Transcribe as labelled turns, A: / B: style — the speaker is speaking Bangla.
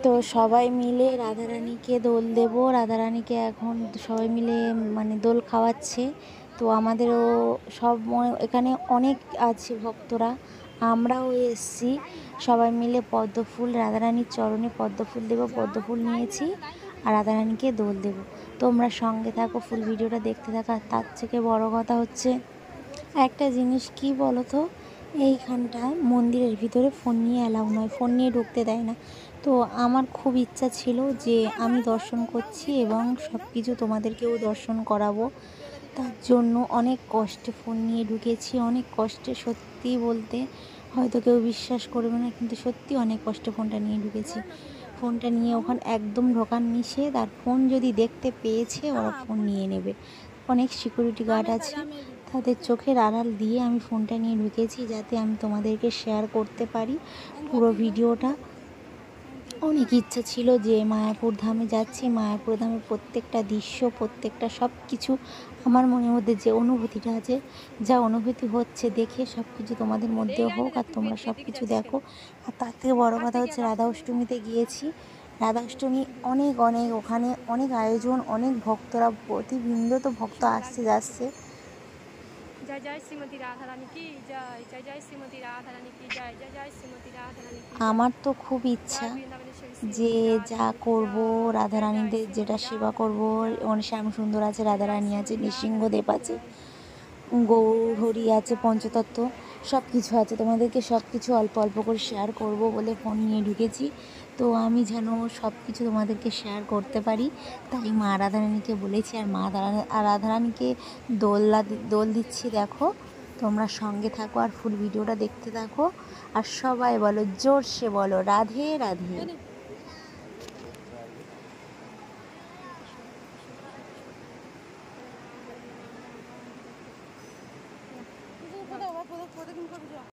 A: তো সবাই মিলে রাধারানীকে দোল দেব। রাধারানীকে এখন সবাই মিলে মানে দোল খাওয়াচ্ছে। তো আমাদেরও সব এখানে অনেক আছে ভক্তরা, আমরাও এসছি। সবাই মিলে পদ্মফুল রাধারানীর চরণে পদ্মফুল দেব, পদ্মফুল নিয়েছি আর রাধারানীকে দোল দেব। তোমরা সঙ্গে থাকো, ফুল ভিডিওটা দেখতে থাকো। আর তার থেকে বড় কথা হচ্ছে একটা জিনিস, কি বলো তো, এইখানটায় মন্দিরের ভিতরে ফোন নিয়ে অ্যালাউ নয়, ফোন নিয়ে ঢুকতে দেয় না। তো আমার খুব ইচ্ছা ছিল যে আমি দর্শন করছি এবং সব কিছু তোমাদেরকেও দর্শন করাবো। তার জন্য অনেক কষ্টে ফোন নিয়ে ঢুকেছি, অনেক কষ্টে, সত্যি বলতে হয়তো কেউ বিশ্বাস করবে না, কিন্তু সত্যি অনেক কষ্টে ফোনটা নিয়ে ঢুকেছি। ফোনটা নিয়ে ওখানে একদম ঢোকান নিষেধ, আর ফোন যদি দেখতে পেয়েছে ওরা ফোন নিয়ে নেবে। অনেক সিকিউরিটি গার্ড আছে, তাদের চোখের আড়াল দিয়ে আমি ফোনটা নিয়ে ঢুকেছি যাতে আমি তোমাদেরকে শেয়ার করতে পারি পুরো ভিডিওটা। অনেক ইচ্ছা ছিল যে মায়াপুর ধামে যাচ্ছি, মায়াপুর ধামের প্রত্যেকটা দৃশ্য, প্রত্যেকটা সব কিছু আমার মনের মধ্যে যে অনুভূতিটা আছে, যা অনুভূতি হচ্ছে দেখে সব কিছু তোমাদের মধ্যেও হোক আর তোমরা সব কিছু দেখো। আর তার থেকে বড়ো কথা হচ্ছে রাধা অষ্টমীতে গিয়েছি। রাধা অষ্টমী অনেক অনেক ওখানে অনেক আয়োজন, অনেক ভক্তরা, প্রতিবিন্দ তো ভক্ত আসছে যাচ্ছে।
B: जय जय श्रीमती राधा रानी की जय, जय जय श्रीमती राधा रानी की जय, जय जय श्रीमती राधा रानी की
A: আমার
B: जय।
A: তো খুব ইচ্ছা
B: जय वृंदावनेश्वरी
A: যে
B: श्रीमती राधा
A: যা
B: रानी की
A: করব,
B: जय, जय जय
A: রাধারানীদের যেটা
B: श्रीमती
A: সেবা
B: राधा
A: করব।
B: रानी की
A: মানে
B: जय,
A: শ্যাম সুন্দর আছে,
B: जय जय
A: রাধারানী আছে,
B: श्रीमती राधा रानी
A: নৃসিংহদেব
B: की
A: আছে,
B: जय, जय जय
A: গৌরহরি
B: श्रीमती
A: আছে,
B: राधा रानी की
A: পঞ্চতত্ত্ব
B: जय।
A: সব কিছু আছে। তোমাদেরকে সব কিছু অল্প অল্প করে শেয়ার করব বলে ফোন নিয়ে ঢুকেছি। তো আমি যেন সব কিছু তোমাদেরকে শেয়ার করতে পারি, তাই মা রাধারানীকে বলেছি। আর রাধারানীকে দোল দিচ্ছি, দেখো। তোমরা সঙ্গে থাকো আর ফুল ভিডিওটা দেখতে থাকো। আর সবাই বলো, জোরসে বলো, রাধে রাধে।